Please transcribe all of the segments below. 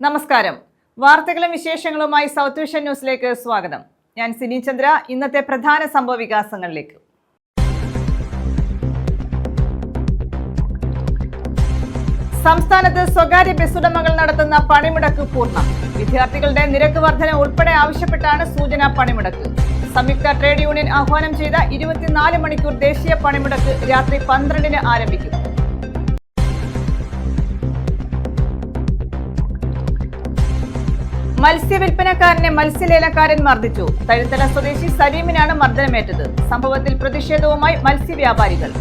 നമസ്കാരം. വാർത്തകളും വിശേഷങ്ങളുമായി സൗത്ത് വിഷൻ ന്യൂസിലേക്ക് സ്വാഗതം. ഞാൻ സിനി ചന്ദ്ര. ഇന്നത്തെ പ്രധാന സംഭവ വികാസങ്ങളിലേക്ക്. സംസ്ഥാനത്ത് സ്വകാര്യ ബസ് ഉടമകൾ നടത്തുന്ന പണിമുടക്ക് പൂർണ്ണം. വിദ്യാർത്ഥികളുടെ നിരക്ക് വർധന ഉൾപ്പെടെ ആവശ്യപ്പെട്ടാണ് സൂചനാ പണിമുടക്ക്. സംയുക്ത ട്രേഡ് യൂണിയൻ ആഹ്വാനം ചെയ്ത 24 മണിക്കൂർ ദേശീയ പണിമുടക്ക് രാത്രി 12-ന് ആരംഭിക്കും. മത്സ്യവില്പനക്കാരനെ മത്സ്യലേലക്കാരൻ മർദ്ദിച്ചു. തഴുത്തല സ്വദേശി സലീമിനാണ് മർദ്ദനമേറ്റത്. സംഭവത്തിൽ പ്രതിഷേധവുമായി മത്സ്യവ്യാപാരികൾ.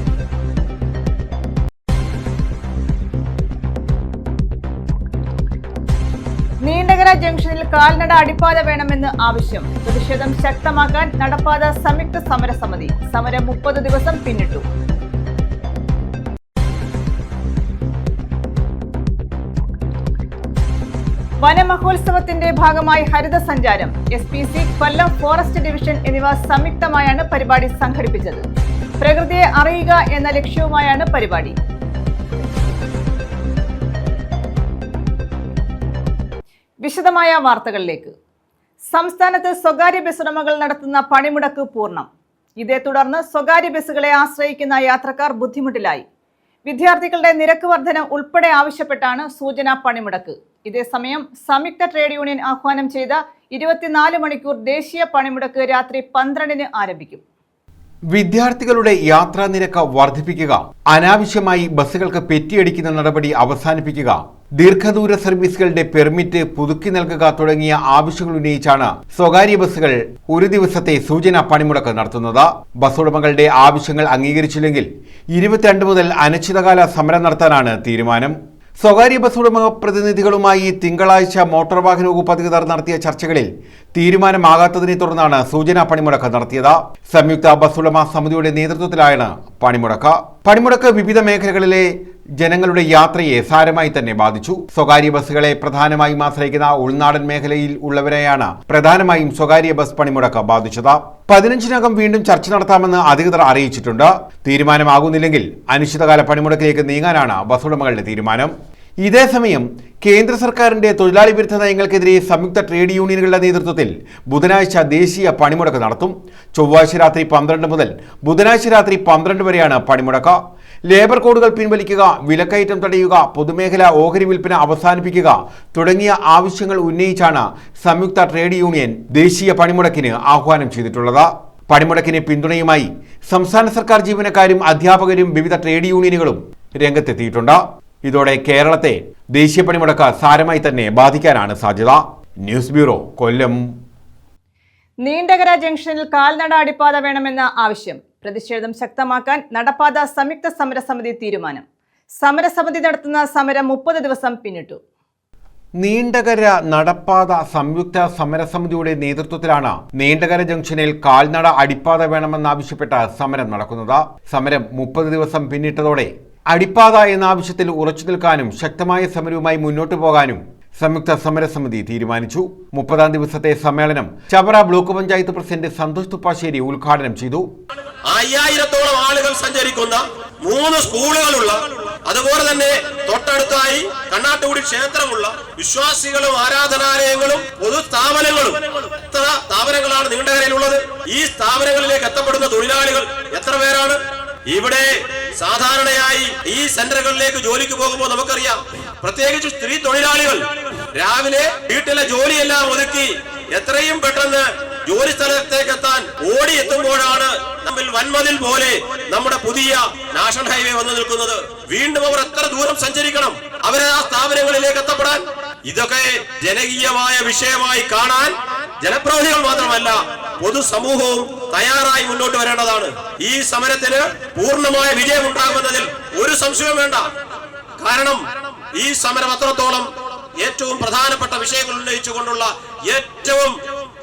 നീണ്ടകര ജംഗ്ഷനിൽ കാൽനട അടിപ്പാത വേണമെന്ന് ആവശ്യം. പ്രതിഷേധം ശക്തമാക്കാൻ നടപ്പാത സംയുക്ത സമരസമിതി. സമരം 30 ദിവസം പിന്നിട്ടു. വനമഹോത്സവത്തിന്റെ ഭാഗമായി ഹരിത സഞ്ചാരം, SPC, കൊല്ലം ഫോറസ്റ്റ് ഡിവിഷൻ എന്നിവ സംയുക്തമായാണ് പരിപാടി സംഘടിപ്പിച്ചത്. പ്രകൃതിയെ അറിയുക എന്ന ലക്ഷ്യവുമായാണ് പരിപാടി. വിശദമായ വാർത്തകളിലേക്ക്. സംസ്ഥാനത്ത് സ്വകാര്യ ബസ് ഉടമകൾ നടത്തുന്ന പണിമുടക്ക് പൂർണ്ണം. ഇതേ തുടർന്ന് സ്വകാര്യ ബസ്സുകളെ ആശ്രയിക്കുന്ന യാത്രക്കാർ ബുദ്ധിമുട്ടിലായി. വിദ്യാർത്ഥികളുടെ നിരക്ക് വർധന ഉൾപ്പെടെ ആവശ്യപ്പെട്ടാണ് സൂചനാ പണിമുടക്ക്. ഇതേസമയം സംയുക്ത ട്രേഡ് യൂണിയൻ ആഹ്വാനം ചെയ്ത 24 മണിക്കൂർ ദേശീയ പണിമുടക്ക് രാത്രി 12-ന് ആരംഭിക്കും. വിദ്യാർത്ഥികളുടെ യാത്രാ നിരക്ക് വർദ്ധിപ്പിക്കുക, അനാവശ്യമായി ബസ്സുകൾക്ക് പെറ്റിയടിക്കുന്ന നടപടി അവസാനിപ്പിക്കുക, ദീർഘദൂര സർവീസുകളുടെ പെർമിറ്റ് പുതുക്കി നൽകുക തുടങ്ങിയ ആവശ്യങ്ങൾ ഉന്നയിച്ചാണ് സ്വകാര്യ ബസ്സുകൾ ഒരു ദിവസത്തെ സൂചനാ പണിമുടക്ക് നടത്തുന്നത്. ബസ് ഉടമകളുടെ ആവശ്യങ്ങൾ അംഗീകരിച്ചില്ലെങ്കിൽ 22 മുതൽ അനിശ്ചിതകാല സമരം നടത്താനാണ് തീരുമാനം. സ്വകാര്യ ബസ് ഉടമ പ്രതിനിധികളുമായി തിങ്കളാഴ്ച മോട്ടോർ വാഹന വകുപ്പ് അധികൃതർ നടത്തിയ ചർച്ചകളിൽ തീരുമാനമാകാത്തതിനെ തുടർന്നാണ് സൂചനാ പണിമുടക്ക് നടത്തിയത്. സംയുക്ത ബസ് ഉടമ സമിതിയുടെ നേതൃത്വത്തിലാണ് പണിമുടക്ക്. പണിമുടക്ക് വിവിധ മേഖലകളിലെ ജനങ്ങളുടെ യാത്രയെ സാരമായി തന്നെ ബാധിച്ചു. സ്വകാര്യ ബസ്സുകളെ പ്രധാനമായും ആശ്രയിക്കുന്ന ഉൾനാടൻ മേഖലയിൽ ഉള്ളവരെയാണ് പ്രധാനമായും സ്വകാര്യ ബസ് പണിമുടക്ക് ബാധിച്ചത്. 15-നകം വീണ്ടും ചർച്ച നടത്താമെന്ന് അധികൃതർ അറിയിച്ചിട്ടുണ്ട്. തീരുമാനമാകുന്നില്ലെങ്കിൽ അനിശ്ചിതകാല പണിമുടക്കിലേക്ക് നീങ്ങാനാണ് ബസ് ഉടമകളുടെ തീരുമാനം. ഇതേസമയം കേന്ദ്ര സർക്കാരിന്റെ തൊഴിലാളി വിരുദ്ധ നയങ്ങൾക്കെതിരെ സംയുക്ത ട്രേഡ് യൂണിയനുകളുടെ നേതൃത്വത്തിൽ ബുധനാഴ്ച ദേശീയ പണിമുടക്ക് നടത്തും. ചൊവ്വാഴ്ച രാത്രി 12 മുതൽ ബുധനാഴ്ച രാത്രി 12 വരെയാണ് പണിമുടക്ക്. ലേബർ കോഡുകൾ പിൻവലിക്കുക, വിലക്കയറ്റം തടയുക, പൊതുമേഖലാ ഓഹരി വിൽപ്പന അവസാനിപ്പിക്കുക തുടങ്ങിയ ആവശ്യങ്ങൾ ഉന്നയിച്ചാണ് സംയുക്ത ട്രേഡ് യൂണിയൻ ദേശീയ പണിമുടക്കിന് ആഹ്വാനം ചെയ്തിട്ടുള്ളത്. പണിമുടക്കിന് പിന്തുണയുമായി സംസ്ഥാന സർക്കാർ ജീവനക്കാരും അധ്യാപകരും വിവിധ ട്രേഡ് യൂണിയനുകളും രംഗത്തെത്തിയിട്ടുണ്ട്. ഇതോടെ കേരളത്തെ ദേശീയ പണിമുടക്ക് സാരമായി തന്നെ ബാധിക്കാനാണ് സാധ്യത. ന്യൂസ് ബ്യൂറോ, കൊല്ലം. നീണ്ടകര ജംഗ്ഷനിൽ കാൽനട അടിപ്പാത വേണമെന്ന ആവശ്യം. പ്രതിഷേധം ശക്തമാക്കാൻ നടപ്പാത സംയുക്ത സമരസമിതി തീരുമാനം. സമരസമിതി നടത്തുന്ന സമരം 30 ദിവസം പിന്നിട്ടു. നീണ്ടകര നടപ്പാത സംയുക്ത സമരസമിതിയുടെ നേതൃത്വത്തിലാണ് നീണ്ടകര ജംഗ്ഷനിൽ കാൽനട അടിപ്പാത വേണമെന്നാവശ്യപ്പെട്ട് സമരം നടക്കുന്നത്. സമരം 30 ദിവസം പിന്നിട്ടതോടെ അടിപ്പാത എന്ന ആവശ്യത്തിൽ ഉറച്ചു നിൽക്കാനും ശക്തമായ സമരവുമായി മുന്നോട്ടു പോകാനും സംയുക്ത സമരസമിതി തീരുമാനിച്ചു. 30-ാം ദിവസത്തെ സമ്മേളനം ചവറ ബ്ലോക്ക് പഞ്ചായത്ത് പ്രസിഡന്റ് സന്തോഷ് തുപ്പാശ്ശേരി ഉദ്ഘാടനം ചെയ്തു. 5000-ഓളം ആളുകൾ സഞ്ചരിക്കുന്ന 3 സ്കൂളുകളുള്ള, അതുപോലെ തന്നെ തൊട്ടടുത്തായി കണ്ണാട്ടുകുടി ക്ഷേത്രമുള്ള, വിശ്വാസികളും ആരാധനാലയങ്ങളും പൊതു സ്ഥാപനങ്ങളും, എത്ര സ്ഥാപനങ്ങളാണ് നീണ്ടകരയിലുള്ളത്? ഈ സ്ഥാപനങ്ങളിലേക്ക് എത്തപ്പെടുന്ന തൊഴിലാളികൾ എത്ര പേരാണ്? ഇവിടെ സാധാരണയായി ഈ സെന്ററുകളിലേക്ക് ജോലിക്ക് പോകുമ്പോൾ നമുക്കറിയാം, പ്രത്യേകിച്ച് സ്ത്രീ തൊഴിലാളികൾ രാവിലെ വീട്ടിലെ ജോലിയെല്ലാം ഒതുക്കി എത്രയും പെട്ടെന്ന് ജോലി സ്ഥലത്തേക്ക് എത്താൻ ഓടി എത്തുമ്പോഴാണ് തമ്മിൽ വൻമതിൽ പോലെ നമ്മുടെ പുതിയ നാഷണൽ ഹൈവേ വന്നു നിൽക്കുന്നത്. വീണ്ടും അവർ എത്ര ദൂരം സഞ്ചരിക്കണം അവരെ ആ സ്ഥാപനങ്ങളിലേക്ക് എത്തപ്പെടാൻ? ഇതൊക്കെ ജനകീയമായ വിഷയമായി കാണാൻ ജനപ്രതിനിധികൾ മാത്രമല്ല പൊതുസമൂഹവും തയ്യാറായി മുന്നോട്ട് വരേണ്ടതാണ്. ഈ സമരത്തിന് പൂർണ്ണമായ വിജയം ഉണ്ടാകുന്നതിൽ ഒരു സംശയവും വേണ്ട. കാരണം ഈ സമരം അത്രത്തോളം ഏറ്റവും പ്രധാനപ്പെട്ട വിഷയങ്ങൾ ഉന്നയിച്ചുകൊണ്ടുള്ള, ഏറ്റവും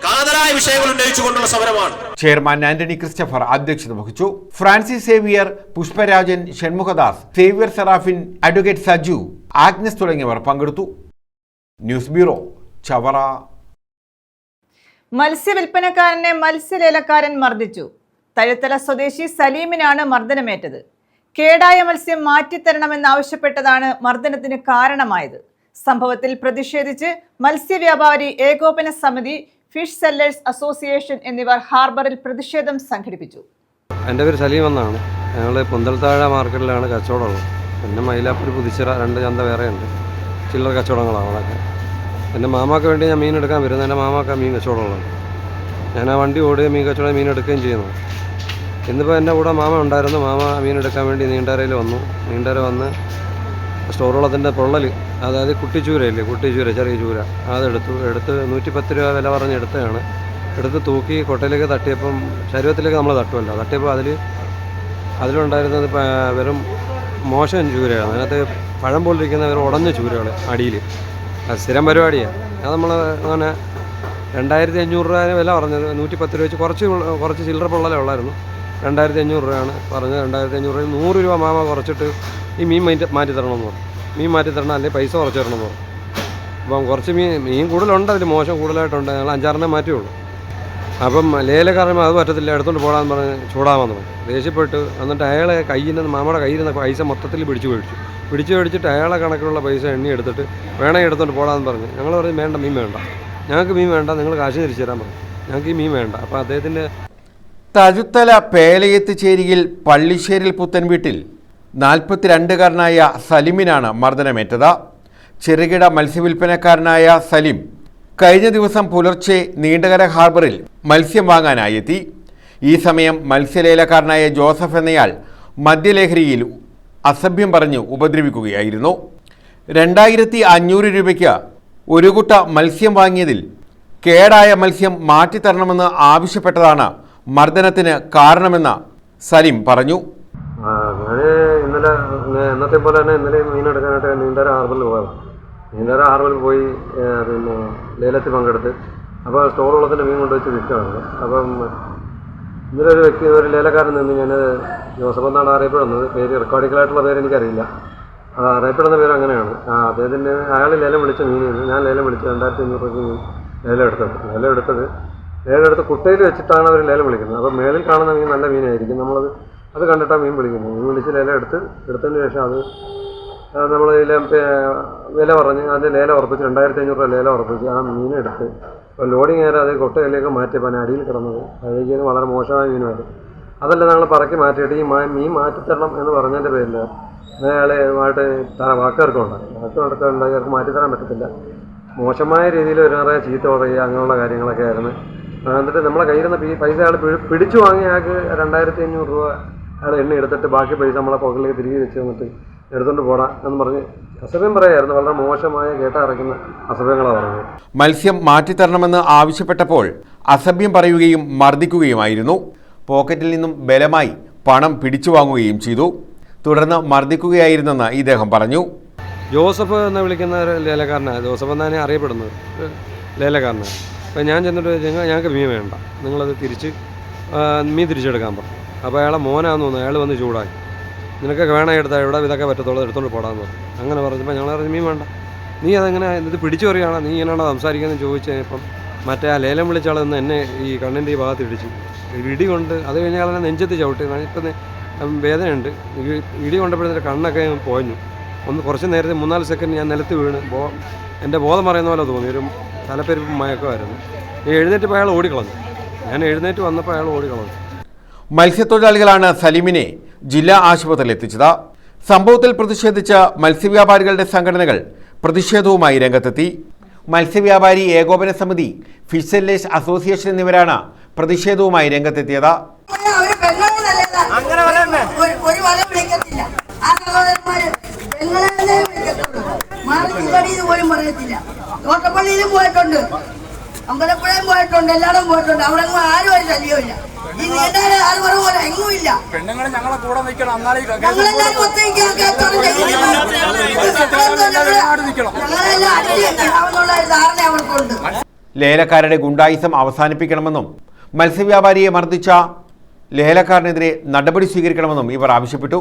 കാതലായ വിഷയങ്ങൾ ഉന്നയിച്ചുകൊണ്ടുള്ള സമരമാണ്. ചെയർമാൻ ആന്റണി ക്രിസ്റ്റഫർ അധ്യക്ഷത വഹിച്ചു. ഫ്രാൻസിസ് സേവിയർ, പുഷ്പരാജൻ, ഷൺമുഖദാസ്, സേവിയർ സെറാഫിൻ, അഡ്വക്കേറ്റ് സജു, ആഗ്നസ് തുടങ്ങിയവർ പങ്കെടുത്തു. News bureau, Chavara. മത്സ്യവില്പനക്കാരനെ മത്സ്യലേലക്കാരൻ മർദ്ദിച്ചു. തഴുത്തല സ്വദേശി സലീമിനാണ് മർദ്ദനമേറ്റത്. കേടായ മത്സ്യം മാറ്റിത്തരണമെന്നാവശ്യപ്പെട്ടതാണ് മർദ്ദനത്തിന് കാരണമായത്. സംഭവത്തിൽ പ്രതിഷേധിച്ച് മത്സ്യവ്യാപാരി ഏകോപന സമിതി, ഫിഷ് സെല്ലേഴ്സ് അസോസിയേഷൻ എന്നിവർ ഹാർബറിൽ പ്രതിഷേധം സംഘടിപ്പിച്ചു. എൻ്റെ പേര് സലീം എന്നാണ്. ഞങ്ങൾ പുന്തൽത്താഴ മാർക്കറ്റിലാണ് കച്ചവടമുള്ളത്. പിന്നെ മൈലാപ്പൂർ, പുതിച്ചിറ 2 ചന്ത വേറെയുണ്ട്. ചില്ലറ കച്ചവടങ്ങളാണ് അതൊക്കെ. എൻ്റെ മാമാക്ക് വേണ്ടി ഞാൻ മീൻ എടുക്കാൻ വരുന്നത്. എൻ്റെ മാമാക്ക് മീൻ കച്ചവടമുള്ളത്. ഞാൻ ആ വണ്ടി ഓടുകയും മീൻ കച്ചവടം മീൻ എടുക്കുകയും ചെയ്യുന്നു. ഇന്നിപ്പോൾ എൻ്റെ കൂടെ മാമ ഉണ്ടായിരുന്നു. മാമ മീൻ എടുക്കാൻ വേണ്ടി നീണ്ടരയിൽ വന്നു. നീണ്ടര വന്ന് സ്റ്റോറുള്ളതിൻ്റെ പൊള്ളൽ, അതായത് കുട്ടിച്ചൂരയില്ലേ, കുട്ടിച്ചൂര, ചെറിയ ചൂര, അതെടുത്ത് 110 രൂപ വില പറഞ്ഞ് എടുത്തതാണ്. എടുത്ത് തൂക്കി കൊട്ടയിലേക്ക് തട്ടിയപ്പം, ശരീരത്തിലേക്ക് നമ്മൾ തട്ടുമല്ലോ, തട്ടിയപ്പോൾ അതിലുണ്ടായിരുന്നത് വെറും മോശം ചൂരയാണ്. അതിനകത്ത് പഴം പോലിരിക്കുന്ന വെറും ഉടഞ്ഞ ചൂരകൾ അടിയിൽ. അത് സ്ഥിരം പരിപാടിയാണ്. അത് നമ്മൾ അങ്ങനെ 2500 രൂപ വില പറഞ്ഞത്. 110 രൂപ വെച്ച് കുറച്ച് ചില്ലറ പൊള്ളലേ ഉള്ളായിരുന്നു. 2500 രൂപയാണ് പറഞ്ഞത്. 2500 രൂപ 100 രൂപ മാമ കുറച്ചിട്ട് ഈ മീൻ മാറ്റി തരണമെന്ന് പറഞ്ഞു. മീൻ മാറ്റി തരണം, അല്ലെങ്കിൽ പൈസ കുറച്ച് തരണമെന്ന് പറഞ്ഞു. അപ്പം കുറച്ച് മീൻ കൂടുതലുണ്ട്, അതിൽ മോശം കൂടുതലായിട്ടുണ്ട്. ഞങ്ങൾ 5-6 മാറ്റിയുള്ളൂ. അപ്പം ലേലക്കാരൻ അത് പറ്റത്തില്ല, എടുത്തുകൊണ്ട് പോകാമെന്ന് പറഞ്ഞ് ചൂടാമെന്ന് പറഞ്ഞു. ദേഷ്യപ്പെട്ട് എന്നിട്ട് അയാളെ മാമയുടെ കയ്യിൽ നിന്ന് പൈസ മൊത്തത്തിൽ പിടിച്ചിട്ട് അയാളെ കണക്കിലുള്ള പൈസ എണ്ണി എടുത്തിട്ട് വേണമെങ്കിൽ എടുത്തുകൊണ്ട് പോകാമെന്ന് പറഞ്ഞു. ഞങ്ങൾ പറഞ്ഞു വേണ്ട, മീൻ വേണ്ട, ഞങ്ങൾക്ക് മീൻ വേണ്ട, നിങ്ങൾ കാശ് തിരിച്ചു തരാൻ പറഞ്ഞു. ഞങ്ങൾക്ക് ഈ മീൻ വേണ്ട. അപ്പോൾ അദ്ദേഹത്തിൻ്റെ തഴുത്തല പേലയത്തുചേരിയിൽ പള്ളിശ്ശേരിൽ പുത്തൻ വീട്ടിൽ 42കാരനായ സലിമിനാണ് മർദ്ദനമേറ്റത്. ചെറുകിട മത്സ്യവില്പനക്കാരനായ സലിം കഴിഞ്ഞ ദിവസം പുലർച്ചെ നീണ്ടകര ഹാർബറിൽ മത്സ്യം വാങ്ങാനായി എത്തി. ഈ സമയം മത്സ്യലേലക്കാരനായ ജോസഫ് എന്നയാൾ മദ്യലഹരിയിൽ അസഭ്യം പറഞ്ഞു ഉപദ്രവിക്കുകയായിരുന്നു. 2500 രൂപയ്ക്ക് ഒരു കുട്ട മത്സ്യം വാങ്ങിയതിൽ കേടായ മത്സ്യം മാറ്റിത്തരണമെന്ന് ആവശ്യപ്പെട്ടതാണ് മർദ്ദനത്തിന് കാരണമെന്ന് സലിം പറഞ്ഞു. ഇന്നത്തെ പോലെ തന്നെ ഇന്നലെ മീനെടുക്കാനായിട്ട് നീണ്ടര ഹാർബറിൽ പോയത്. നീണ്ടര ഹാർബറിൽ പോയി പിന്നെ ലേലത്തിൽ പങ്കെടുത്ത് അപ്പോൾ സ്റ്റോറുള്ളതിൻ്റെ മീൻ കൊണ്ടുവച്ച് വിൽക്കുകയാണ്. അപ്പം ഇന്നലെ ഒരു ലേലക്കാരൻ നിന്ന് ഞാൻ ജോസഫ് എന്നാണ് അറിയപ്പെടുന്നത്. പേര് റെക്കോർഡിക്കലായിട്ടുള്ള പേര് എനിക്കറിയില്ല. അറിയപ്പെടുന്ന പേര് അങ്ങനെയാണ്. അദ്ദേഹത്തിൻ്റെ അയാൾ ലേലം വിളിച്ച മീനാണ്. ഞാൻ ലേലം വിളിച്ച് 2500 രൂപയ്ക്ക് മീൻ ലേലം എടുത്ത് കുട്ടയിൽ വെച്ചിട്ടാണ് അവർ ലേലം വിളിക്കുന്നത്. അപ്പോൾ മേളിൽ കാണുന്ന മീൻ നല്ല മീനായിരിക്കും. അത് കണ്ടിട്ടാണ് മീൻ വിളിക്കുന്നത്. മീൻ വിളിച്ച് ലേലം എടുത്തതിന് ശേഷം അത് നമ്മൾ വില പറഞ്ഞ് അതിൻ്റെ ലേലം ഉറപ്പിച്ച് 2500 രൂപ ലേലം ഉറപ്പിച്ച് ആ മീനെടുത്ത് ലോഡിങ് നേരെ അത് കൊട്ടയിലേക്ക് മാറ്റിയപ്പോൾ അടിയിൽ കിടന്നത് കഴിക്കുന്നത് വളരെ മോശമായ മീനുമായിരുന്നു. അതല്ല ഞങ്ങൾ പറക്കി മാറ്റിയിട്ട് ഈ മീൻ മാറ്റിത്തരണം എന്ന് പറഞ്ഞതിൻ്റെ പേരിൽ അയാളുമായിട്ട് വാക്കുതർക്കമുണ്ടായി. അവർക്ക് മാറ്റിത്തരാൻ പറ്റത്തില്ല. മോശമായ രീതിയിൽ ഒരു ചീത്ത പറയുക, അങ്ങനെയുള്ള കാര്യങ്ങളൊക്കെ ആയിരുന്നു. എന്നിട്ട് നമ്മളെ കയ്യിൽ നിന്ന് പൈസ അയാൾ പിടിച്ചു വാങ്ങി അയാൾക്ക് 2500 രൂപ അയാൾ എണ്ണ എടുത്തിട്ട് ബാക്കി പൈസ നമ്മളെ പോക്കറ്റിലേക്ക് തിരികെ വെച്ച് വന്നിട്ട് എടുത്തുകൊണ്ട് പോടാ എന്ന് പറഞ്ഞ് അസഭ്യം പറയായിരുന്നു. വളരെ മോശമായ കേട്ടറിക്കുന്ന അസഭ്യങ്ങളാണ് പറഞ്ഞത്. മത്സ്യം മാറ്റിത്തരണമെന്ന് ആവശ്യപ്പെട്ടപ്പോൾ അസഭ്യം പറയുകയും മർദ്ദിക്കുകയുമായിരുന്നു. പോക്കറ്റിൽ നിന്നും ബലമായി പണം പിടിച്ചു വാങ്ങുകയും ചെയ്തു. തുടർന്ന് മർദ്ദിക്കുകയായിരുന്നെന്ന് ഇദ്ദേഹം പറഞ്ഞു. ജോസഫ് എന്ന് വിളിക്കുന്ന ഒരു ലേലക്കാരനാണ്. ജോസഫ് എന്നാണ് അറിയപ്പെടുന്നത്, ലേലക്കാരനാണ്. അപ്പോൾ ഞാൻ ചെന്നിട്ട് ഞങ്ങൾക്ക് മീൻ വേണ്ട, നിങ്ങളത് മീൻ തിരിച്ചെടുക്കാൻ പറഞ്ഞു. അപ്പോൾ അയാളെ മോനാന്ന് തോന്നുന്നു. അയാൾ വന്ന് ചൂടായി, നിനക്കൊക്കെ വേണം എടുത്താൽ ഇവിടെ ഇതൊക്കെ പറ്റത്തുള്ളൂ, എടുത്തോണ്ട് പോടാന്ന് പറഞ്ഞു. അങ്ങനെ പറഞ്ഞപ്പോൾ ഞങ്ങൾ പറഞ്ഞു മീൻ വേണ്ട, നീ അതെങ്ങനെ ഇത് പിടിച്ചു പറയുകയാണോ, നീ ഇങ്ങനെയാണോ സംസാരിക്കുന്നത് ചോദിച്ചു കഴിഞ്ഞപ്പം മറ്റേ ആ ലേലം വിളിച്ച ആളെന്ന് എന്നെ ഈ കണ്ണിൻ്റെ ഈ ഭാഗത്ത് ഇടിച്ചു. ഇടി കൊണ്ട് അത് കഴിഞ്ഞ ആളെ നെഞ്ചത്ത് ചവിട്ടി. ഇപ്പം വേദനയുണ്ട്. ഇടി കൊണ്ടപ്പോഴത്തെ കണ്ണൊക്കെ പോഞ്ഞു. കുറച്ച് നേരത്തെ 3-4 സെക്കൻഡ് ഞാൻ നിലത്ത് വീണ് എൻ്റെ ബോധം പറയുന്ന പോലെ തോന്നി. ഒരു തലപ്പെരുപ്പ് മയക്കമായിരുന്നു. എഴുന്നേറ്റ് അയാൾ ഓടിക്കളഞ്ഞു. ഞാൻ എഴുന്നേറ്റ് വന്നപ്പോൾ അയാൾ ഓടിക്കളഞ്ഞു. മത്സ്യത്തൊഴിലാളികളാണ് സലീമിനെ ജില്ലാ ആശുപത്രിയിൽ എത്തിച്ചത്. സംഭവത്തിൽ പ്രതിഷേധിച്ച മത്സ്യവ്യാപാരികളുടെ സംഘടനകൾ പ്രതിഷേധവുമായി രംഗത്തെത്തി. മത്സ്യവ്യാപാരി ഏകോപന സമിതി, ഫിഷ് സെല്ലേഴ്സ് അസോസിയേഷൻ എന്നിവരാണ് പ്രതിഷേധവുമായി രംഗത്തെത്തിയത്. തോട്ടപ്പള്ളിയിലും പോയിട്ടുണ്ട്, അമ്പലപ്പുഴയും പോയിട്ടുണ്ട്, എല്ലായിടും പോയിട്ടുണ്ട്. അവിടെ ആരും ഒരു ശല്യമില്ല. ഈ നീണ്ടാല് ആര് പോലെ എങ്ങുമില്ല. ഞങ്ങളെല്ലാരും ഞങ്ങളെല്ലാം ധാരണ അവർക്കുണ്ട്. ലേലക്കാരുടെ ഗുണ്ടായിസം അവസാനിപ്പിക്കണമെന്നും മത്സ്യവ്യാപാരിയെ മർദ്ദിച്ച ലേലക്കാരനെതിരെ നടപടി സ്വീകരിക്കണമെന്നും ഇവർ ആവശ്യപ്പെട്ടു.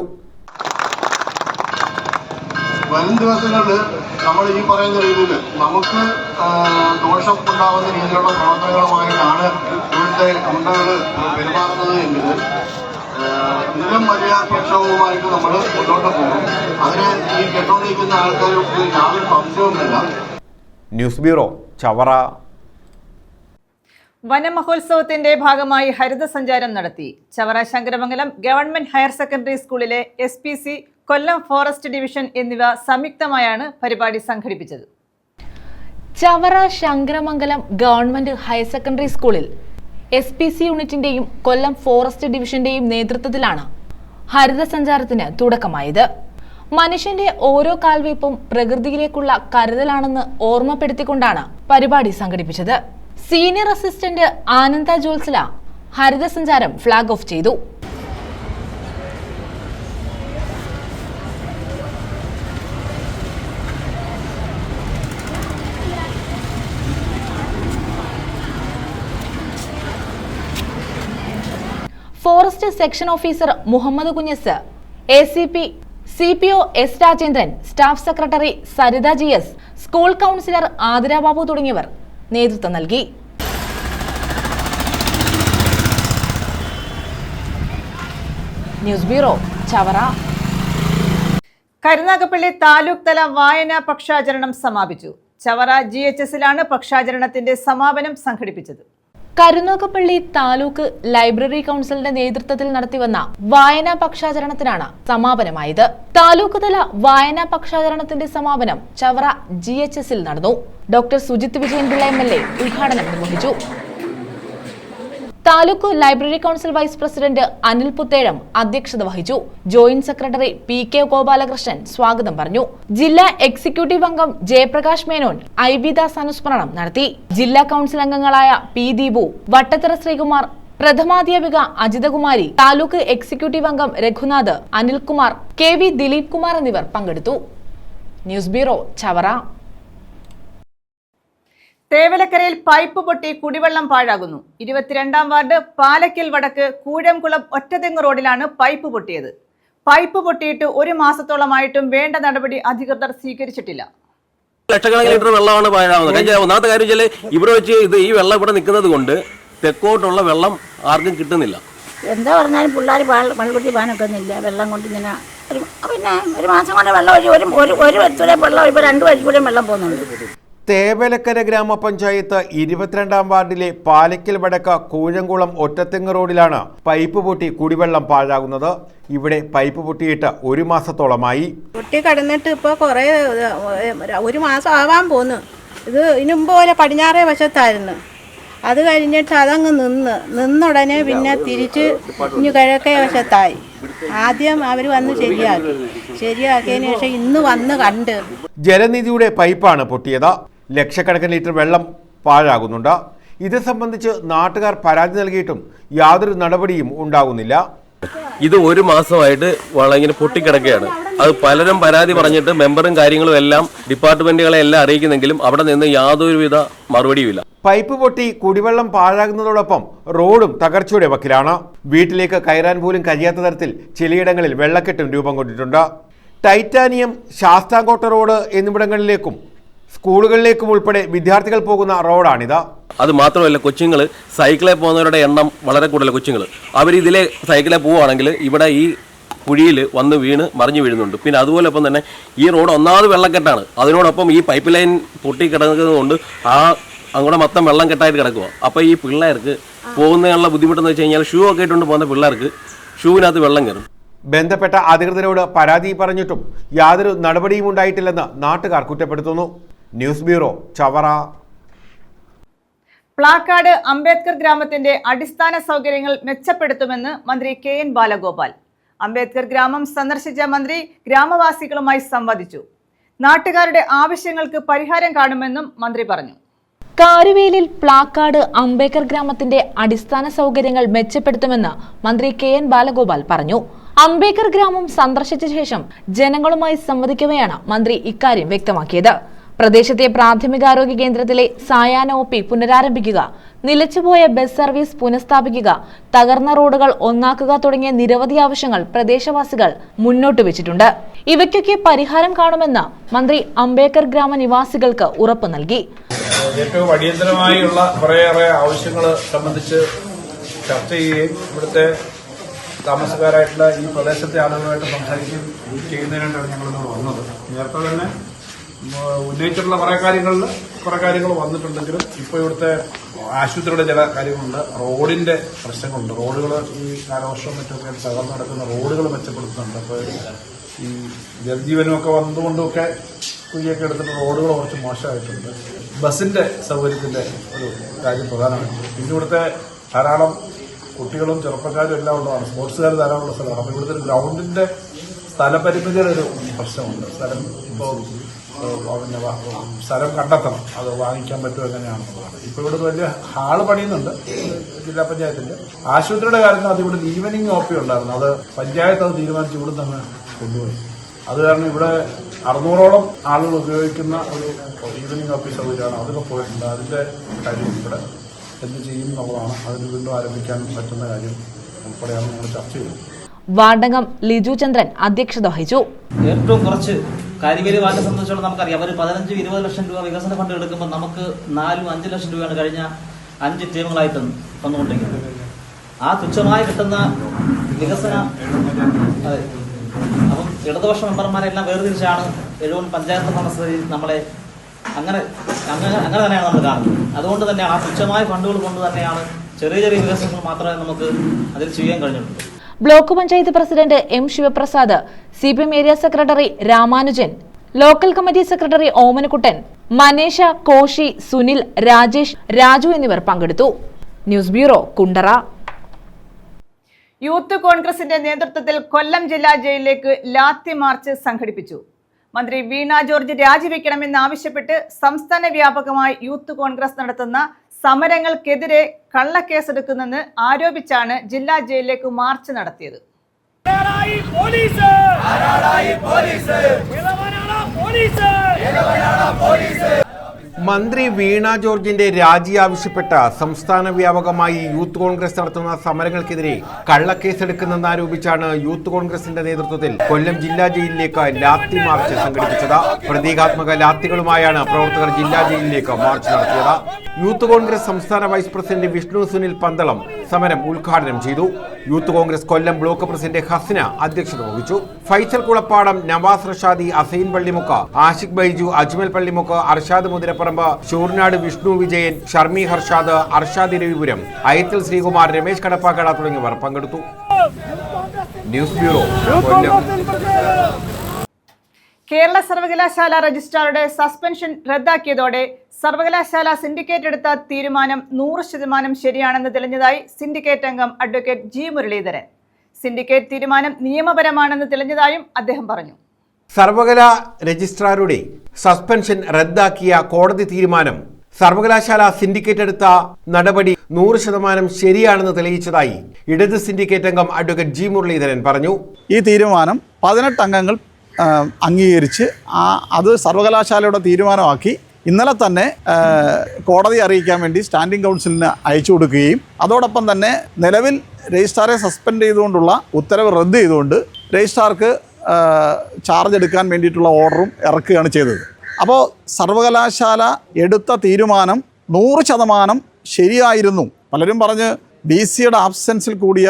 വരും ദിവസങ്ങളിൽ നമ്മൾ ഈ പറയുന്ന രീതിയിൽ നമുക്ക് ദോഷം ഉണ്ടാകുന്ന രീതിയിലുള്ള പ്രവർത്തനങ്ങളുമായിട്ടാണ് ഇവിടുത്തെ ഗുണ്ടകൾ പെരുമാറുന്നത് എങ്കിൽ ഇതിലും വലിയ പ്രക്ഷോഭവുമായിട്ട് നമ്മൾ മുന്നോട്ട് പോകും. അതിന് ഈ കേട്ടോണ്ടിരിക്കുന്ന ആൾക്കാർക്ക് യാതൊരു സംശയവുമില്ല. News bureau, Chavara. വനമഹോത്സവത്തിന്റെ ഭാഗമായി ഹരിതസഞ്ചാരം നടത്തി. Chavara Sankaramangalam government higher secondary സ്കൂളിലെ SPC, കൊല്ലം ഫോറസ്റ്റ് ഡിവിഷൻ എന്നിവ സംയുക്തമായാണ് പരിപാടി സംഘടിപ്പിച്ചത്. Chavara Sankaramangalam government higher secondary സ്കൂളിൽ SPC യൂണിറ്റിന്റെയും കൊല്ലം ഫോറസ്റ്റ് ഡിവിഷന്റെയും നേതൃത്വത്തിലാണ് ഹരിതസഞ്ചാരത്തിന് തുടക്കമായത്. മനുഷ്യന്റെ ഓരോ കാൽവയ്പും പ്രകൃതിയിലേക്കുള്ള കരുതലാണെന്ന് ഓർമ്മപ്പെടുത്തിക്കൊണ്ടാണ് പരിപാടി സംഘടിപ്പിച്ചത്. സീനിയർ അസിസ്റ്റന്റ് ആനന്ദ ജോത്സല ഹരിതസഞ്ചാരം ഫ്ളാഗ് ഓഫ് ചെയ്തു. Forest section officer Muhammad Kunjas, ACP CPO S Rajendran, staff secretary Saritha GS, school counsellor Athira Babu തുടങ്ങിയവർ നേതൃത്വം നൽകി. News bureau, Chavara. കരുനാഗപ്പള്ളി താലൂക്ക് തല വായനാ പക്ഷാചരണം സമാപിച്ചു. ചവറ GHSലാണ് പക്ഷാചരണത്തിന്റെ സമാപനം സംഘടിപ്പിച്ചത്. കരുനാഗപ്പള്ളി താലൂക്ക് ലൈബ്രറി കൗൺസിലിന്റെ നേതൃത്വത്തിൽ നടത്തിവന്ന വായനാ പക്ഷാചരണത്തിനാണ് സമാപനമായത്. താലൂക്ക് തല വായനാ പക്ഷാചരണത്തിന്റെ സമാപനം ചവറ GHSൽ നടന്നു. ഡോക്ടർ സുജിത് വിജയൻപിള്ള MLA ഉദ്ഘാടനം നിർവഹിച്ചു. Taluk library council vice president Anil Puthezham അധ്യക്ഷത വഹിച്ചു. ജോയിന്റ് സെക്രട്ടറി PK ഗോപാലകൃഷ്ണൻ സ്വാഗതം പറഞ്ഞു. ജില്ലാ എക്സിക്യൂട്ടീവ് അംഗം ജയപ്രകാശ് മേനോൻ IB ദാസ് അനുസ്മരണം നടത്തി. ജില്ലാ കൗൺസിൽ അംഗങ്ങളായ P ദീപു, വട്ടത്തറ ശ്രീകുമാർ, പ്രഥമാധ്യാപിക അജിതകുമാരി, താലൂക്ക് എക്സിക്യൂട്ടീവ് അംഗം രഘുനാഥ്, അനിൽകുമാർ, KV ദിലീപ് കുമാർ എന്നിവർ പങ്കെടുത്തു. News bureau, Chavara. തേവലക്കരയിൽ പൈപ്പ് പൊട്ടി കുടിവെള്ളം പാഴാകുന്നു. 22-ാം വാർഡ് പാലക്കൽ വടക്ക് കൂഴംകുളം ഒറ്റതെങ്ങ് റോഡിലാണ് പൈപ്പ് പൊട്ടിയത്. പൈപ്പ് പൊട്ടിയിട്ട് 1 മാസത്തോളമായിട്ടും വേണ്ട നടപടി അധികൃതർ സ്വീകരിച്ചിട്ടില്ല. ലക്ഷക്കണക്കിന് ലിറ്റർ വെള്ളമാണ് പാഴാവുന്നത്. ഒന്നാമത്തെ കാര്യം വെച്ചാൽ ഇവിടെ വെച്ച് ഈ വെള്ളം ഇവിടെ നിൽക്കുന്നത് കൊണ്ട് തെക്കോട്ടുള്ള വെള്ളം ആർക്കും കിട്ടുന്നില്ല. എന്താ പറഞ്ഞാലും പിള്ളേർ വെള്ളത്തിൽ പാനൊക്കുന്നില്ല. വെള്ളം കൊണ്ട് ഇങ്ങനെ പിന്നെ 1 മാസം കൊണ്ട് വെള്ളം ഒരു വരത്തൂടെ വെള്ളം ഇപ്പോൾ 2 വരത്തൂടെയും വെള്ളം പോകുന്നുണ്ട്. തേവലക്കര ഗ്രാമപഞ്ചായത്ത് 22-ാം വാർഡിലെ പാലക്കൽ വടക്ക് കൂഴംകുളം ഒറ്റത്തെങ്ങ് റോഡിലാണ് പൈപ്പ് പൊട്ടി കുടിവെള്ളം പാഴാകുന്നത്. ഇവിടെ പൈപ്പ് പൊട്ടിയിട്ട് 1 മാസത്തോളമായി. പൊട്ടി കടന്നിട്ട് ഇപ്പോൾ കുറേ 1 മാസം ആവാൻ പോന്നു. ഇത് ഇതിനുമ്പ് പോലെ പടിഞ്ഞാറേ വശത്തായിരുന്നു. അത് കഴിഞ്ഞിട്ട് അതങ്ങ് നിന്നുടനെ പിന്നെ തിരിച്ച് ഇനി കിഴക്കേ വശത്തായി. ആദ്യം അവർ വന്ന് ശരിയാക്കിയതിന് ശേഷം ഇന്ന് വന്ന് കണ്ട്. ജലനിധിയുടെ പൈപ്പാണ് പൊട്ടിയത്. ലക്ഷക്കണക്കിന് ലിറ്റർ വെള്ളം പാഴാകുന്നുണ്ട്. ഇത് സംബന്ധിച്ച് നാട്ടുകാർ പരാതി നൽകിയിട്ടും യാതൊരു നടപടിയും ഉണ്ടാകുന്നില്ല. ഇത് 1 മാസമായിട്ട് വെള്ളം ഇങ്ങനെ പൊട്ടിക്കിടക്കുകയാണ്. അത് പലരും പരാതി പറഞ്ഞിട്ട് മെമ്പറും കാര്യങ്ങളും എല്ലാം ഡിപ്പാർട്ട്മെന്റുകളെ എല്ലാം അറിയിക്കുന്നെങ്കിലും അവിടെ നിന്ന് യാതൊരുവിധ മറുപടിയുമില്ല. പൈപ്പ് പൊട്ടി കുടിവെള്ളം പാഴാകുന്നതോടൊപ്പം റോഡും തകർച്ചയുടെ വക്കിലാണ്. വീട്ടിലേക്ക് കയറാൻ പോലും കഴിയാത്ത തരത്തിൽ ചിലയിടങ്ങളിൽ വെള്ളക്കെട്ടും രൂപം കൊണ്ടിട്ടുണ്ട്. ടൈറ്റാനിയം, ശാസ്താംകോട്ട റോഡ് എന്നിവിടങ്ങളിലേക്കും സ്കൂളുകളിലേക്കും ഉൾപ്പെടെ വിദ്യാർത്ഥികൾ പോകുന്ന റോഡാണിത്. അത് മാത്രമല്ല, കൊച്ചുങ്ങൾ സൈക്കിളിൽ പോകുന്നവരുടെ എണ്ണം വളരെ കൂടുതൽ. കൊച്ചുങ്ങൾ അവരിതിലെ സൈക്കിളിൽ പോവുകയാണെങ്കിൽ ഇവിടെ ഈ കുഴിയിൽ വന്ന് വീണ് മറിഞ്ഞു വീഴുന്നുണ്ട്. പിന്നെ അതുപോലൊപ്പം തന്നെ ഈ റോഡ് ഒന്നാമത് വെള്ളക്കെട്ടാണ്. അതിനോടൊപ്പം ഈ പൈപ്പ് ലൈൻ പൊട്ടി കിടക്കുന്നതുകൊണ്ട് അങ്ങോട്ട് മൊത്തം വെള്ളം കെട്ടായിട്ട് കിടക്കുക. അപ്പോൾ ഈ പിള്ളേർക്ക് പോകുന്നതിനുള്ള ബുദ്ധിമുട്ടെന്ന് വെച്ച് കഴിഞ്ഞാൽ ഷൂ ഒക്കെ ഇട്ടുകൊണ്ട് പോകുന്ന പിള്ളേർക്ക് ഷൂവിനകത്ത് വെള്ളം കയറും. ബന്ധപ്പെട്ട അധികൃതരോട് പരാതി പറഞ്ഞിട്ടും യാതൊരു നടപടിയും ഉണ്ടായിട്ടില്ലെന്ന് നാട്ടുകാർ കുറ്റപ്പെടുത്തുന്നു. News bureau, Chavara. പ്ലാക്കാട് അംബേദ്കർ ഗ്രാമത്തിന്റെ അടിസ്ഥാന സൗകര്യങ്ങൾ മെച്ചപ്പെടുത്തുമെന്ന് മന്ത്രി KN ബാലഗോപാൽ. അംബേദ്കർ ഗ്രാമം സന്ദർശിച്ച മന്ത്രി ഗ്രാമവാസികളുമായി സംവദിച്ചു. നാട്ടുകാരുടെ ആവശ്യങ്ങൾക്ക് പരിഹാരം കാണുമെന്നും മന്ത്രി പറഞ്ഞു. കാരുവേലിൽ പ്ലാക്കാട് അംബേദ്കർ ഗ്രാമത്തിന്റെ അടിസ്ഥാന സൗകര്യങ്ങൾ മെച്ചപ്പെടുത്തുമെന്ന് മന്ത്രി KN ബാലഗോപാൽ പറഞ്ഞു. അംബേദ്കർ ഗ്രാമം സന്ദർശിച്ച ശേഷം ജനങ്ങളുമായി സംവദിക്കവെയാണ് മന്ത്രി ഇക്കാര്യം വ്യക്തമാക്കിയത്. പ്രദേശത്തെ പ്രാഥമികാരോഗ്യ കേന്ദ്രത്തിലെ സായാഹ്ന OP പുനരാരംഭിക്കുക, നിലച്ചുപോയ ബസ് സർവീസ് പുനഃസ്ഥാപിക്കുക, തകർന്ന റോഡുകൾ ഒന്നാക്കുക തുടങ്ങിയ നിരവധി ആവശ്യങ്ങൾ പ്രദേശവാസികൾ മുന്നോട്ട് വെച്ചിട്ടുണ്ട്. ഇവയ്ക്കൊക്കെ പരിഹാരം കാണുമെന്ന് മന്ത്രി അംബേദ്കർ ഗ്രാമ നിവാസികൾക്ക് ഉറപ്പ് നൽകി. ഏറ്റവും അടിയന്തരമായുള്ള കുറേയേറെ ആവശ്യങ്ങൾ സംബന്ധിച്ച് ചർച്ച ചെയ്യുകയും ഇവിടുത്തെ താമസക്കാരായിട്ടുള്ള ഈ പ്രദേശത്തെ ആളുകളുമായിട്ട് സംസാരിക്കുകയും ചെയ്യുന്നതിനായിട്ടാണ് ഞങ്ങളിവിടെ വന്നത്. നേരത്തെ തന്നെ ഉന്നയിച്ചിട്ടുള്ള കുറേ കാര്യങ്ങൾ വന്നിട്ടുണ്ടെങ്കിലും ഇപ്പോൾ ഇവിടുത്തെ ആശുപത്രിയുടെ ചില കാര്യങ്ങളുണ്ട്, റോഡിന്റെ പ്രശ്നങ്ങളുണ്ട്. റോഡുകൾ ഈ കാലവർഷവും മറ്റൊക്കെ തകർന്നു നടക്കുന്ന റോഡുകൾ മെച്ചപ്പെടുത്തുന്നുണ്ട്. അപ്പോൾ ഈ ജലജീവനുമൊക്കെ വന്നതുകൊണ്ടുമൊക്കെ കുഴിയൊക്കെ എടുത്തിട്ട് റോഡുകൾ കുറച്ച് മോശമായിട്ടുണ്ട്. ബസിന്റെ സൗകര്യത്തിന്റെ ഒരു കാര്യം പ്രധാനമാണ്. പിന്നെ ഇവിടുത്തെ ധാരാളം കുട്ടികളും ചെറുപ്പക്കാരും എല്ലാം ഉള്ളതാണ്, സ്പോർട്സുകാർ ധാരാളമുള്ള സ്ഥലമാണ്. അപ്പോൾ ഇവിടുത്തെ ഗ്രൗണ്ടിന്റെ സ്ഥലപരിമിതിയുടെ ഒരു പ്രശ്നമുണ്ട്. സ്ഥലം കണ്ടെത്തണം, അത് വാങ്ങിക്കാൻ പറ്റുമോ എങ്ങനെയാണെന്നുള്ളതാണ്. ഇപ്പോൾ ഇവിടെ വലിയ ഹാള് പണിയുന്നുണ്ട് ജില്ലാ പഞ്ചായത്തിന്റെ. ആശുപത്രിയുടെ കാര്യത്തിൽ അത് ഇവിടെ ഈവനിങ് OP ഉണ്ടായിരുന്നു, അത് പഞ്ചായത്ത് അത് തീരുമാനിച്ച് ഇവിടെ നിന്ന് കൊണ്ടുപോയി. അത് കാരണം ഇവിടെ 600ഓളം ആളുകൾ ഉപയോഗിക്കുന്ന ഒരു ഈവനിങ് OP സൗകര്യമാണ്, അതൊക്കെ പോയിട്ടുണ്ട്. അതിന്റെ കാര്യം ഇവിടെ എന്ത് ചെയ്യും എന്നുള്ളതാണ്, അതിന് വീണ്ടും ആരംഭിക്കാൻ പറ്റുന്ന കാര്യം ഉൾപ്പെടെയാണ് നമ്മൾ ചർച്ച ചെയ്യുന്നത്. വാർഡംഗം ലിജു ചന്ദ്രൻ അധ്യക്ഷത വഹിച്ചു. ഏറ്റവും കുറച്ച് കാരിവേരി വാർഡിനെ സംബന്ധിച്ചോളം നമുക്കറിയാം, അവർ 15-20 ലക്ഷം രൂപ വികസന ഫണ്ട് എടുക്കുമ്പോൾ നമുക്ക് 4-5 ലക്ഷം രൂപയാണ് കഴിഞ്ഞ 5 ടീമുകളായിട്ട് തന്നുകൊണ്ടിരിക്കുന്നത്. ആ തുച്ഛമായി കിട്ടുന്ന വികസന അപ്പം ഇടതുപക്ഷ മെമ്പർമാരെല്ലാം വേർതിരിച്ചാണ് എഴുവൻ പഞ്ചായത്ത് ഭരണസമിതി നമ്മളെ അങ്ങനെ തന്നെയാണ് നമ്മൾ കാണുന്നത്. അതുകൊണ്ട് തന്നെയാണ് ആ തുച്ഛമായ ഫണ്ടുകൾ കൊണ്ട് തന്നെയാണ് ചെറിയ ചെറിയ വികസനങ്ങൾ മാത്രമേ നമുക്ക് അതിൽ ചെയ്യാൻ കഴിഞ്ഞിട്ടുള്ളൂ. Block panchayat president M Sivaprasad, CPM area secretary Ramanujan, local committee secretary Omanakuttan, Manesha, Koshy, Sunil, Rajesh, Raju എന്നിവർ പങ്കെടുത്തു. News bureau, Kundara. യൂത്ത് കോൺഗ്രസിന്റെ നേതൃത്വത്തിൽ കൊല്ലം ജില്ലാ ജയിലിലേക്ക് ലാത്തി മാർച്ച് സംഘടിപ്പിച്ചു. മന്ത്രി വീണ ജോർജ് രാജിവെക്കണമെന്നാവശ്യപ്പെട്ട് സംസ്ഥാന വ്യാപകമായി യൂത്ത് കോൺഗ്രസ് നടത്തുന്ന സമരങ്ങൾക്കെതിരെ കള്ളക്കേസെടുക്കുന്നെന്ന് ആരോപിച്ചാണ് ജില്ലാ ജയിലിലേക്ക് മാർച്ച് നടത്തിയത്. മന്ത്രി വീണ ജോർജിന്റെ രാജി ആവശ്യപ്പെട്ട സംസ്ഥാന വ്യാപകമായി യൂത്ത് കോൺഗ്രസ് നടത്തുന്ന സമരങ്ങൾക്കെതിരെ കള്ളക്കേസെടുക്കുന്നെന്നാരോപിച്ചാണ് യൂത്ത് കോൺഗ്രസിന്റെ നേതൃത്വത്തിൽ കൊല്ലം ജില്ലാ ജയിലിലേക്ക് ലാത്തി മാർച്ച് സംഘടിപ്പിച്ചത്. പ്രതീകാത്മക ലാത്തികളുമായാണ് പ്രവർത്തകർ ജില്ലാ ജയിലിലേക്ക് മാർച്ച് നടത്തിയത്. യൂത്ത് കോൺഗ്രസ് സംസ്ഥാന വൈസ് പ്രസിഡന്റ് വിഷ്ണു സുനിൽ പന്തളം സമരം ഉദ്ഘാടനം ചെയ്തു. യൂത്ത് കോൺഗ്രസ് കൊല്ലം ബ്ലോക്ക് പ്രസിഡന്റ് ഹസ്ന അധ്യക്ഷത വഹിച്ചു. ഫൈസൽ കുളപ്പാടം, നവാസ് റഷാദി, അസൈൻ പള്ളിമുക്ക്, ആഷിഖ് ബൈജു, അജ്മൽ പള്ളിമുക്ക്, അർഷാദ് മുതിരപ്പറമ്പ്, ഷൂർനാട് വിഷ്ണു വിജയൻ, ഷർമി ഹർഷാദ്, അർഷാദ് രവിപുരം, അയത്തിൽ ശ്രീകുമാർ, രമേശ് കടപ്പാക്കട തുടങ്ങിയവർ പങ്കെടുത്തു. ന്യൂസ് ബ്യൂറോ, കേരള സർവകലാശാല രജിസ്ട്രാറുടെ സസ്പെൻഷൻ റദ്ദാക്കിയതോടെ സർവകലാശാല സിൻഡിക്കേറ്റ് എടുത്ത തീരുമാനം 100% ശരിയാണെന്ന് തെളിഞ്ഞതായി സിൻഡിക്കേറ്റ് അംഗം അഡ്വക്കേറ്റ് G മുരളീധരൻ. സിൻഡിക്കേറ്റ് തീരുമാനം നിയമപരമാണെന്ന് തെളിഞ്ഞതായും അദ്ദേഹം പറഞ്ഞു. സർവകലാ രജിസ്ട്രാറുടെ സസ്പെൻഷൻ റദ്ദാക്കിയ കോടതി തീരുമാനം സർവകലാശാല സിൻഡിക്കേറ്റ് എടുത്ത നടപടി 100% ശരിയാണെന്ന് തെളിയിച്ചതായി ഇടത് സിൻഡിക്കേറ്റ് അംഗം അഡ്വക്കേറ്റ് G മുരളീധരൻ പറഞ്ഞു. ഈ തീരുമാനം 18 അംഗങ്ങൾ അംഗീകരിച്ച് അത് സർവകലാശാലയുടെ തീരുമാനമാക്കി ഇന്നലെ തന്നെ കോടതി അറിയിക്കാൻ വേണ്ടി സ്റ്റാൻഡിംഗ് കൗൺസിലിന് അയച്ചു കൊടുക്കുകയും അതോടൊപ്പം തന്നെ നിലവിൽ രജിസ്ട്രാറെ സസ്പെൻഡ് ചെയ്തുകൊണ്ടുള്ള ഉത്തരവ് റദ്ദ് ചെയ്തുകൊണ്ട് രജിസ്ട്രാർക്ക് ചാർജ് എടുക്കാൻ വേണ്ടിയിട്ടുള്ള ഓർഡറും ഇറക്കുകയാണ് ചെയ്തത്. അപ്പോൾ സർവകലാശാല എടുത്ത തീരുമാനം 100% ശരിയായിരുന്നു. പലരും പറഞ്ഞ് BCയുടെ ആബ്സെൻസിൽ കൂടിയ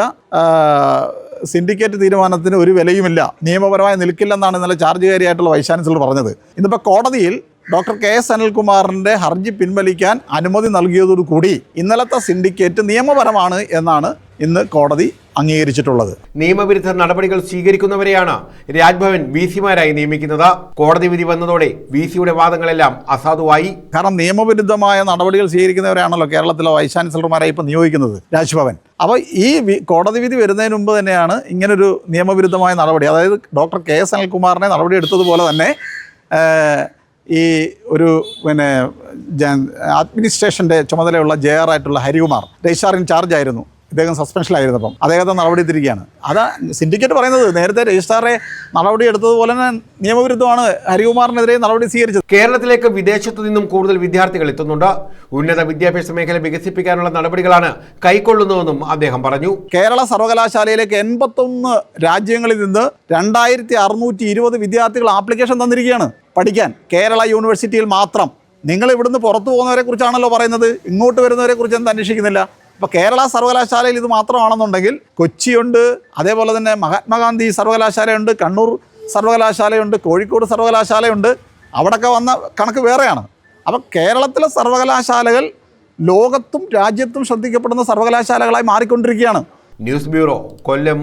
സിൻഡിക്കേറ്റ് തീരുമാനത്തിന് ഒരു വിലയുമില്ല, നിയമപരമായി നിൽക്കില്ലെന്നാണ് ഇന്നലെ ചാർജുകാരിയായിട്ടുള്ള വൈസ് ചാൻസലർ പറഞ്ഞത്. ഇന്നിപ്പോൾ കോടതിയിൽ ഡോക്ടർ KS അനിൽകുമാറിൻ്റെ ഹർജി പിൻവലിക്കാൻ അനുമതി നൽകിയതോടുകൂടി ഇന്നലത്തെ സിൻഡിക്കേറ്റ് നിയമപരമാണ് എന്നാണ് ഇന്ന് കോടതി അംഗീകരിച്ചിട്ടുള്ളത്. നിയമവിരുദ്ധ നടപടികൾ സ്വീകരിക്കുന്നവരെയാണ് രാജ്ഭവൻ VCമാരായി നിയമിക്കുന്നത്. കോടതി വിധി വന്നതോടെ VCയുടെ വാദങ്ങളെല്ലാം അസാധുവായി. കാരണം നിയമവിരുദ്ധമായ നടപടികൾ സ്വീകരിക്കുന്നവരെയാണല്ലോ കേരളത്തിലെ വൈസ് ചാൻസലർമാരായി ഇപ്പോൾ നിയോഗിക്കുന്നത് രാജ്ഭവൻ. അപ്പോൾ ഈ കോടതി വിധി വരുന്നതിന് മുമ്പ് തന്നെയാണ് ഇങ്ങനൊരു നിയമവിരുദ്ധമായ നടപടി, അതായത് ഡോക്ടർ KS അനിൽകുമാറിനെ നടപടി എടുത്തതുപോലെ തന്നെ ഈ ഒരു അഡ്മിനിസ്ട്രേഷൻ്റെ ചുമതലയുള്ള JR ആയിട്ടുള്ള ഹരികുമാർ രജിസ്ട്രാർ ഇൻചാർജ് ആയിരുന്നു, ഇദ്ദേഹം സസ്പെൻഷനിലായിരുന്നപ്പം അദ്ദേഹത്തെ നടപടി എടുത്തിരിക്കുകയാണ്. അതാ സിൻഡിക്കേറ്റ് പറയുന്നത്. നേരത്തെ രജിസ്ട്രാറെ നടപടി എടുത്തതുപോലെ തന്നെ നിയമവിരുദ്ധമാണ് ഹരികുമാറിനെതിരെ നടപടി സ്വീകരിച്ചത്. കേരളത്തിലേക്ക് വിദേശത്തു നിന്നും കൂടുതൽ വിദ്യാർത്ഥികൾ എത്തുന്നുണ്ട്. ഉന്നത വിദ്യാഭ്യാസ മേഖല വികസിപ്പിക്കാനുള്ള നടപടികളാണ് കൈക്കൊള്ളുന്നതെന്നും അദ്ദേഹം പറഞ്ഞു. കേരള സർവകലാശാലയിലേക്ക് 81 രാജ്യങ്ങളിൽ നിന്ന് 2620 വിദ്യാർത്ഥികൾ ആപ്ലിക്കേഷൻ തന്നിരിക്കുകയാണ് പഠിക്കാൻ. കേരള യൂണിവേഴ്സിറ്റിയിൽ മാത്രം. നിങ്ങൾ ഇവിടുന്ന് പുറത്തു പോകുന്നവരെ കുറിച്ചാണല്ലോ പറയുന്നത്, ഇങ്ങോട്ട് വരുന്നവരെ കുറിച്ച് എന്ത് അന്വേഷിക്കുന്നില്ല? അപ്പോൾ കേരള സർവകലാശാലയിൽ ഇത് മാത്രമാണെന്നുണ്ടെങ്കിൽ കൊച്ചിയുണ്ട്, അതേപോലെ തന്നെ മഹാത്മാഗാന്ധി സർവകലാശാലയുണ്ട്, കണ്ണൂർ സർവകലാശാലയുണ്ട്, കോഴിക്കോട് സർവകലാശാലയുണ്ട്. അവിടെയൊക്കെ വന്ന കണക്ക് വേറെയാണ്. അപ്പോൾ കേരളത്തിലെ സർവകലാശാലകൾ ലോകത്തും രാജ്യത്തും ശ്രദ്ധിക്കപ്പെടുന്ന സർവകലാശാലകളായി മാറിക്കൊണ്ടിരിക്കുകയാണ്. ന്യൂസ് ബ്യൂറോ, കൊല്ലം.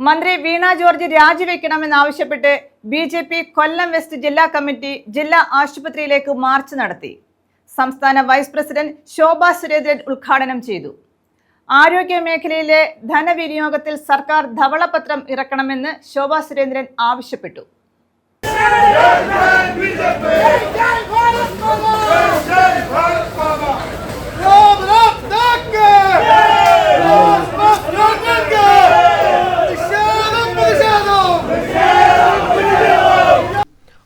മന്ത്രി വീണ ജോർജ് രാജിവെക്കണമെന്നാവശ്യപ്പെട്ട് BJP കൊല്ലം വെസ്റ്റ് ജില്ലാ കമ്മിറ്റി ജില്ലാ ആശുപത്രിയിലേക്ക് മാർച്ച് നടത്തി. സംസ്ഥാന വൈസ് പ്രസിഡന്റ് ശോഭ സുരേന്ദ്രൻ ഉദ്ഘാടനം ചെയ്തു. ആരോഗ്യ മേഖലയിലെ ധനവിനിയോഗത്തിൽ സർക്കാർ ധവളപത്രം ഇറക്കണമെന്ന് ശോഭ സുരേന്ദ്രൻ ആവശ്യപ്പെട്ടു.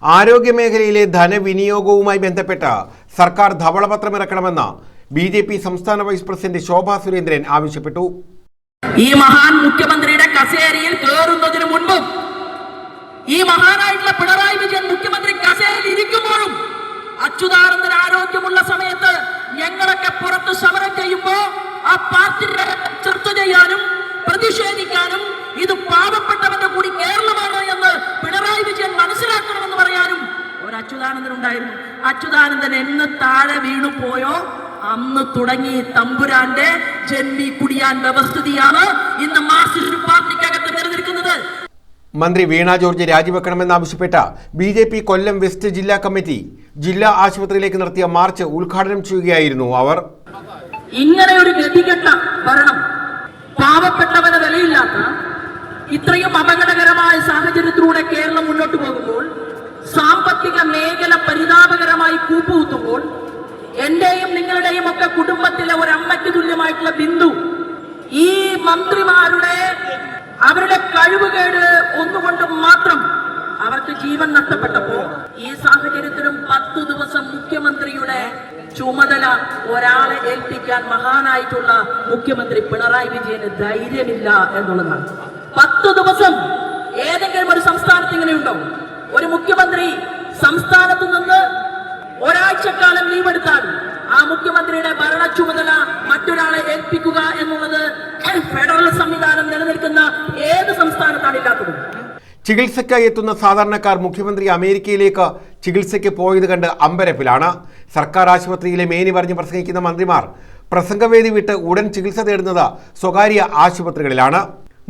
ആരോഗ്യമേഖലയിലെ ധനവിനിയോഗവുമായി ബന്ധപ്പെട്ട സർക്കാർ ധവളപത്രം ഇറക്കണമെന്ന് BJP സംസ്ഥാന വൈസ് പ്രസിഡന്റ് ശോഭ സുരേന്ദ്രൻ ആവശ്യപ്പെട്ടു. ഈ മഹാൻ മുഖ്യമന്ത്രിയുടെ കസേരയിൽ കയറുന്നതിന് മുൻപും ഈ മഹാനായിട്ടുള്ള പിണറായി വിജയൻ മുഖ്യമന്ത്രി കസേരയിൽ ഇരിക്കുമ്പോഴും അച്യുതാനന്ദൻ ആരോഗ്യമുള്ള സമയത്ത് ഞങ്ങളൊക്കെ പുറത്ത് സമരം ചെയ്യുമ്പോ ആ പാർട്ടി ചർച്ച ചെയ്യാനും പ്രതിഷേധിക്കാനും ഇത് പാവപ്പെട്ടവന്റെ കൂടി കേരളമാണ് എന്ന് പിണറായി വിജയൻ മനസ്സിലാക്കണമെന്ന് പറയാനും ഒരു അച്യുതാനന്ദൻ ഉണ്ടായിരുന്നു. അച്യുതാനന്ദൻ എന്ന് താഴെ വീണു പോയോ അന്ന് തുടങ്ങി തമ്പുരാന്റെ ജന്മി കുടിയാൻ വ്യവസ്ഥിതിയാണ് ഇന്ന് മാർക്സിസ്റ്റ് പാർട്ടിക്കകത്ത് നിലനിൽക്കുന്നത്. മന്ത്രി വീണ ജോർജ് രാജിവെക്കണമെന്നാവശ്യപ്പെട്ട BJP കൊല്ലം വെസ്റ്റ് ജില്ലാ കമ്മിറ്റി ജില്ലാ ആശുപത്രിയിലേക്ക് നടത്തിയ മാർച്ച് ഉദ്ഘാടനം ചെയ്യുകയായിരുന്നു അവർ. ഇങ്ങനെ ഒരു ഗതികെട്ട ഭരണം, പാവപ്പെട്ടവന് വിലയില്ലാത്ത ഇത്രയും അപകടകരമായ സാഹചര്യത്തിലൂടെ കേരളം മുന്നോട്ട് പോകുമ്പോൾ, സാമ്പത്തിക മേഖല പരിതാപകരമായി കൂപ്പുകുത്തുമ്പോൾ, എന്റെയും നിങ്ങളുടെയും ഒക്കെ കുടുംബത്തിലെ ഒരമ്മയ്ക്ക് തുല്യമായിട്ടുള്ള ബിന്ദു ഈ മന്ത്രിമാരുടെ അവരുടെ കഴിവുകേട് ഒന്നുകൊണ്ട് മാത്രം അവർക്ക് ജീവൻ നഷ്ടപ്പെട്ടപ്പോ ഈ സാഹചര്യത്തിലും 10 ദിവസം മുഖ്യമന്ത്രിയുടെ ചുമതല ഒരാളെ ഏൽപ്പിക്കാൻ മഹാനായിട്ടുള്ള മുഖ്യമന്ത്രി പിണറായി വിജയന് ധൈര്യമില്ല എന്നുള്ളതാണ്. 10 ദിവസം ഏതെങ്കിലും ഒരു സംസ്ഥാനത്ത് ഇങ്ങനെയുണ്ടോ? ഒരു മുഖ്യമന്ത്രി സംസ്ഥാനത്തു നിന്ന് ഒരാഴ്ചക്കാലം ലീവ് എടുത്താൽ ആ മുഖ്യമന്ത്രിയുടെ ഭരണ ചുമതല മറ്റൊരാളെ ഏൽപ്പിക്കുക എന്നുള്ളത് ഫെഡറൽ സംവിധാനം നിലനിൽക്കുന്ന ഏത് സംസ്ഥാനത്താണ് ഇല്ലാത്തത്? ചികിത്സയ്ക്കായി എത്തുന്ന സാധാരണക്കാർ മുഖ്യമന്ത്രി അമേരിക്കയിലേക്ക് ചികിത്സയ്ക്ക് പോയത് കണ്ട് അമ്പരപ്പിലാണ്. സർക്കാർ ആശുപത്രിയിലെ മേനി പറഞ്ഞ് പ്രസംഗിക്കുന്ന മന്ത്രിമാർ പ്രസംഗവേദി വിട്ട് ഉടൻ ചികിത്സ തേടുന്നത് സ്വകാര്യ ആശുപത്രികളിലാണ്.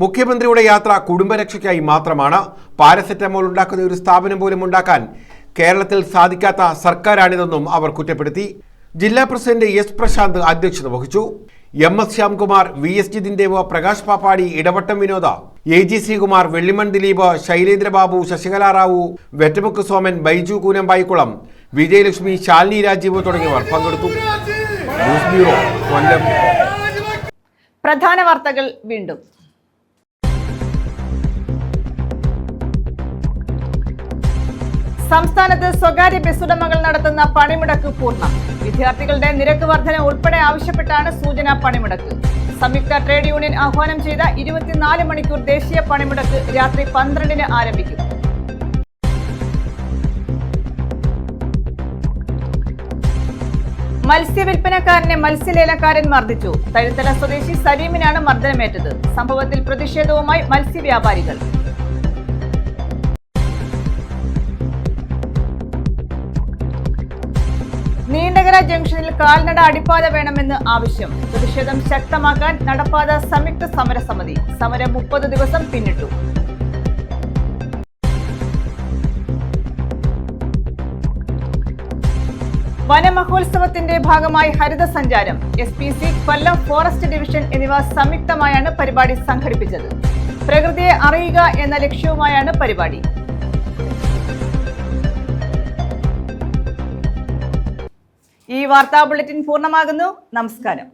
മുഖ്യമന്ത്രിയുടെ യാത്ര കുടുംബരക്ഷയ്ക്കായി മാത്രമാണ്. പാരസെറ്റമോൾ ഉണ്ടാക്കുന്ന ഒരു സ്ഥാപനം പോലും ഉണ്ടാക്കാൻ കേരളത്തിൽ സാധിക്കാത്ത സർക്കാരാണിതെന്നും അവർ കുറ്റപ്പെടുത്തി. ജില്ലാ പ്രസിഡന്റ് S പ്രശാന്ത് അധ്യക്ഷത വഹിച്ചു. MS ശ്യാംകുമാർ, VS ജിതിൻ ദേവ്, പ്രകാശ് പാപ്പാടി, ഇടവട്ടം വിനോദ, AG ശ്രീകുമാർ, വെള്ളിമൺ ദിലീപ്, ശൈലേന്ദ്രബാബു, ശശികല റാവു, വെറ്റമുക്ക് സോമൻ, ബൈജു കൂനമ്പായിക്കുളം, വിജയലക്ഷ്മി, ശാലിനി രാജീവ് തുടങ്ങിയവർ പങ്കെടുത്തു. ന്യൂസ് ബ്യൂറോ, കൊല്ലം. പ്രധാന വാർത്തകൾ വീണ്ടും. സംസ്ഥാനത്ത് സ്വകാര്യ ബസ്സുടമകൾ നടത്തുന്ന പണിമുടക്ക് പൂർണ്ണം. വിദ്യാർത്ഥികളുടെ നിരക്ക് വർധന ഉൾപ്പെടെ ആവശ്യപ്പെട്ടാണ് സൂചനാ പണിമുടക്ക്. സംയുക്ത ട്രേഡ് യൂണിയൻ ആഹ്വാനം ചെയ്ത 24 മണിക്കൂർ ദേശീയ പണിമുടക്ക് രാത്രി 12-ന് ആരംഭിക്കും. മത്സ്യവില്പനക്കാരനെ മത്സ്യലേലക്കാരൻ മർദ്ദിച്ചു. തഴുത്തല സ്വദേശി സലീമിനാണ് മർദ്ദനമേറ്റത്. സംഭവത്തിൽ പ്രതിഷേധവുമായി മത്സ്യവ്യാപാരികൾ. നീണ്ടകര ജംഗ്ഷനിൽ കാൽനട അടിപ്പാത വേണമെന്ന് ആവശ്യം. പ്രതിഷേധം ശക്തമാക്കാൻ നടപ്പാത സംയുക്ത സമരസമിതി. സമരം 30 ദിവസം പിന്നിട്ടു. വനമഹോത്സവത്തിന്റെ ഭാഗമായി ഹരിത സഞ്ചാരം. SPC, കൊല്ലം ഫോറസ്റ്റ് ഡിവിഷൻ എന്നിവ സംയുക്തമായാണ് പരിപാടി സംഘടിപ്പിച്ചത്. പ്രകൃതിയെ അറിയുക എന്ന ലക്ഷ്യവുമായാണ് പരിപാടി. ഈ വാർത്താ ബുള്ളറ്റിൻ പൂർണ്ണമാകുന്നു. നമസ്കാരം.